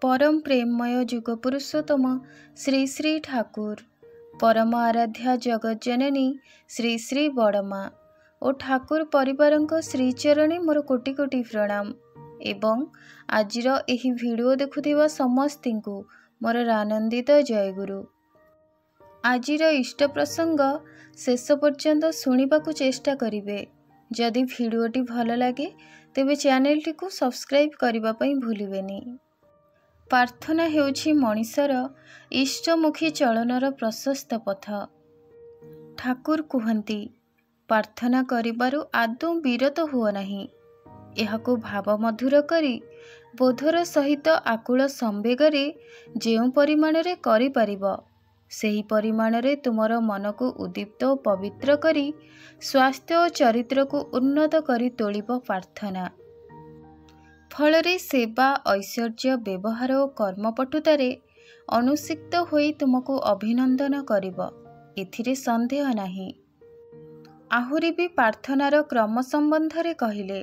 परम प्रेममय जुग पुरुषोत्तम श्री श्री ठाकुर परम आराध्या जगत जननी श्री श्री बड़मा और ठाकुर परिवार श्रीचरणी मोर कोटि कोटि प्रणाम एवं आजिर एही वीडियो देखुथिबा समस्ती को मोर आनंदित जयगुरु। आजिर इष्ट प्रसंग शेष पर्यंत शुणिबाकु चेष्टा करिवे। जदि भिडियोटी भल लगे तेबे चैनलटी को सब्सक्राइब करबा पई भूलिबेनी। प्रार्थना हेउछि मनिषर इष्टमुखी चलनर प्रशस्त पथ। ठाकुर कहती प्रार्थना करिबारु आदौ विरत हुओ नाही। एहाको भाव मधुर करी बोधर सहित आकुल संवेगरे जेउ परिमाणरे करि पारिबो सेही परिमाणरे तुमर मन को उद्दीप्त और पवित्र करी स्वास्थ्य और चरित्र को उन्नत करी तोलिबो प्रार्थना। फलरे सेवा ऐश्वर्य व्यवहार और कर्मपटुतारे अनुसिक्त होई तुमको अभिनंदन करिबो एथिरे संदेह नाही। आहुरी भी प्रार्थनार क्रम संबंधरे कहिले।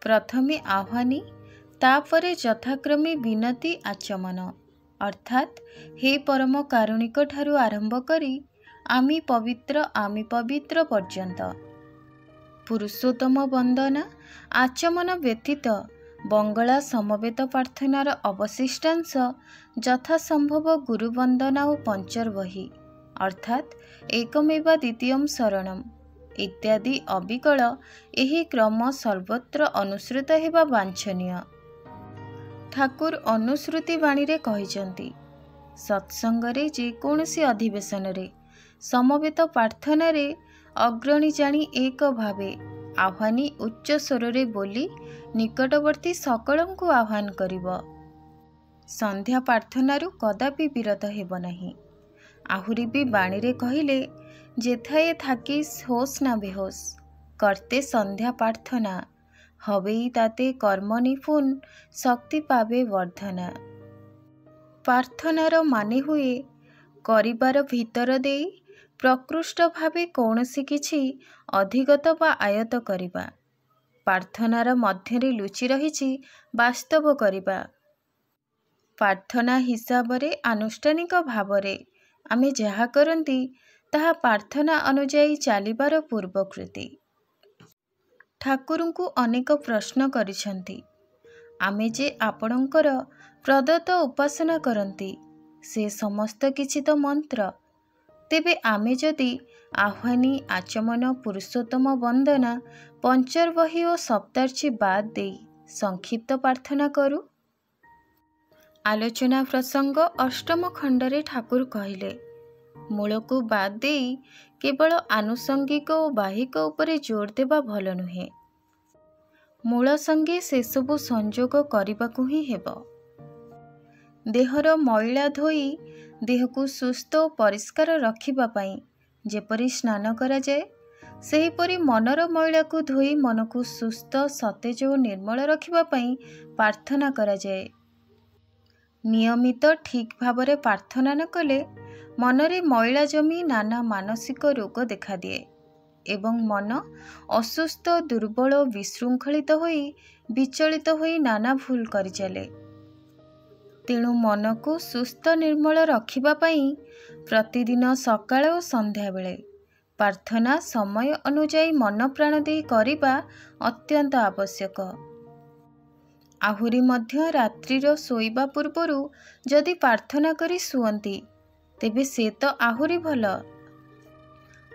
प्रथमे आह्वानी तापरे यथाक्रमे विनती आचमन अर्थात हे परम कारुणिक ठारू आरंभ करी आमी पवित्र पर्यंत पुरुषोत्तम वंदना आचमन व्यतीत बंगला समवेत प्रार्थनार अवशिष्टांश यथासंभव गुरु वंदना और पंचर बही अर्थात एकमेवा द्वितीयम शरणम इत्यादि अविकल एही क्रम सर्वत्र अनुसृत हेबा वांछनीय। ठाकुर अनुश्रुति बाणी रे कहिसंती सत्संगरे जेकोसी अधिवेशन रे समवेत प्रार्थना रे अग्रणी जानी एक भावे आह्वानी उच्च स्वर रे बोली निकटवर्ती सकलंकु को आह्वान करिबो। संध्या प्रार्थनारु कदापि विरत हेब नाही। आहुरी भी बाणी रे कहिले जेथाए थाकी होश ना बेहोश करते संध्या प्रार्थना हवेई ताते कर्म निपुण शक्ति पावे वर्धना। प्रार्थनार माने हुए करिबार भीतर देई प्रकृष्ट भावे कौनसी किछि अधिगत बा आयत करिबा। प्रार्थनार मध्यरे लुचि रहिछि वास्तव करिबा। प्रार्थना हिसाब रे आनुष्ठानिक भावरे आमे जहा करंती ताहा प्रार्थना अनुଯାयी चालिबार पूर्वकृति। ठाकुर को अनेक प्रश्न करिसंती। आमे जे आपणकर प्रदत्त उपासना करंती से समस्त किछि तो मंत्र तेबे आमे जदि आह्वानी आचमन पुरुषोत्तम वंदना पंचर बही और सप्तार्ची बाद देई संक्षिप्त प्रार्थना करू। आलोचना प्रसंग अष्टम खंडरे ठाकुर कहिले मूल को बाद देई केवल आनुषंगिक और बाहिक उपरे जोर देबा भल नुहे। मूल संगे से सबु संयोग करने ही हेब। देहर मैला धोई देह को सुस्थ और परिष्कार रखिबा पई जेपरि स्नान करा जाए सेहीपरि मनर मैला को धोई मन को सुस्थ सतेज और निर्मल रखिबा पई प्रार्थना करा जाए। नियमित ठीक भावरे प्रार्थना न कले मनरे मैला जमी नाना मानसिक रोग देखा दिए एवं मन असुस्थ दुर्बल विशृंखलित होई विचलित होई नाना भूल करि चले। तेणु मन को सुस्थ निर्मल रखिबा पई प्रतिदिन सकाळ और संध्या बेले प्रार्थना समय अनुଯାयी मन प्राण दे करिबा अत्यंत आवश्यक। आहुरी मध्य रात्रिर सोइबा पूर्वरु जदि प्रार्थना करी सुअंती तेबे से तो आहुरी भल।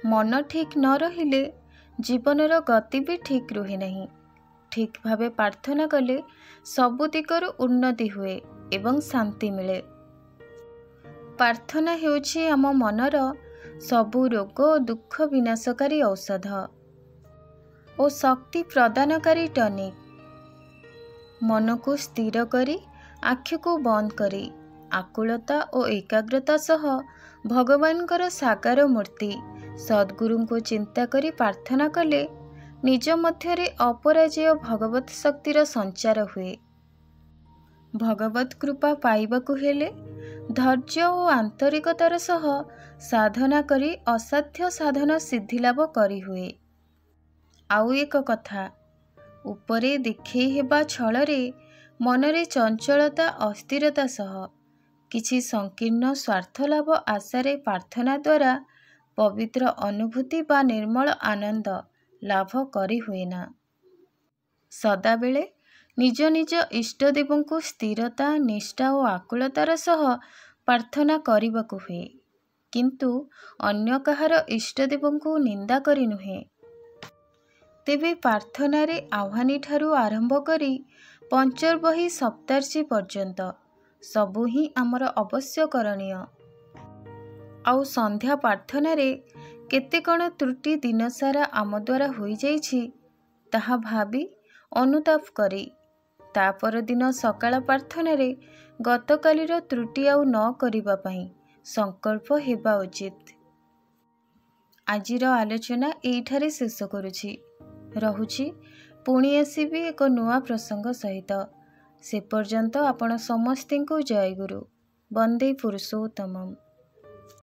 मन ठीक न रहिले जीवनर गति भी ठीक रुहे नहीं। ठीक भावे प्रार्थना कले सबु दिगरु उन्नति हुए एवं शांति मिले। प्रार्थना हेउछि आम मनर सबु रोग और दुख विनाशकारी औषध और शक्ति प्रदानकारी टनिक। मन को स्थिर करी आँख को बंद करी आकुलता और एकाग्रता सह भगवानकर साकार मूर्ति सद्गुरु को चिंता करी प्रार्थना कले निज मध्यरे अपराजय भगवत शक्तिर संचार हुए। भगवत कृपा पाइबाकु हेले धैर्य और आंतरिकतार सह साधना करी असाध्य साधन सिद्धिलाभ करी हुए। आउ एक कथा उपरे देखै हेबा छलरे ମନରେ ଚଞ୍ଚଳତା ଅସ୍ଥିରତା ସହ କିଛି ସଂକୀର୍ଣ୍ଣ ସ୍ୱାର୍ଥଲାଭ ଆଶାରେ ପ୍ରାର୍ଥନା ଦ୍ୱାରା ପବିତ୍ର ଅନୁଭୂତି ବା ନିର୍ମଳ ଆନନ୍ଦ ଲାଭ କରି ହୁଏନା। ସଦାବେଳେ ନିଜ ନିଜ ଇଷ୍ଟଦେବଙ୍କୁ ସ୍ଥିରତା, ନିଷ୍ଠା ଓ ଆକୁଳତାର ସହ ପ୍ରାର୍ଥନା କରିବାକୁ ହୁଏ, କିନ୍ତୁ ଅନ୍ୟ କାହାର ଇଷ୍ଟଦେବଙ୍କୁ ନିନ୍ଦା କରି ନୁହେଁ। ତେବେ ପ୍ରାର୍ଥନାରେ ଆହ୍ୱାନୀଠାରୁ ଆରମ୍ଭ କରି ପଞ୍ଚର୍ବହୀ ସପ୍ତାର୍ଷୀ ପର୍ଯ୍ୟନ୍ତ ସବୁ ହିଁ ଆମର ଅବଶ୍ୟକରଣୀୟ। ଆଉ ସନ୍ଧ୍ୟା ପ୍ରାର୍ଥନାରେ କେତେ କ'ଣ ତ୍ରୁଟି ଦିନସାରା ଆମ ଦ୍ୱାରା ହୋଇଯାଇଛି ତାହା ଭାବି ଅନୁତାପ କରି ତା ପରଦିନ ସକାଳ ପ୍ରାର୍ଥନାରେ ଗତକାଲିର ତ୍ରୁଟି ଆଉ ନ କରିବା ପାଇଁ ସଂକଳ୍ପ ହେବା ଉଚିତ। ଆଜିର ଆଲୋଚନା ଏଇଠାରେ ଶେଷ କରୁଛି। ରହୁଛି, ପୁଣି ଆସିବି ଏକ ନୂଆ ପ୍ରସଙ୍ଗ ସହିତ। ସେ ପର୍ଯ୍ୟନ୍ତ ଆପଣ ସମସ୍ତଙ୍କୁ ଜୟଗୁରୁ। ବନ୍ଦେ ପୁରୁଷୋତ୍ତମମ୍।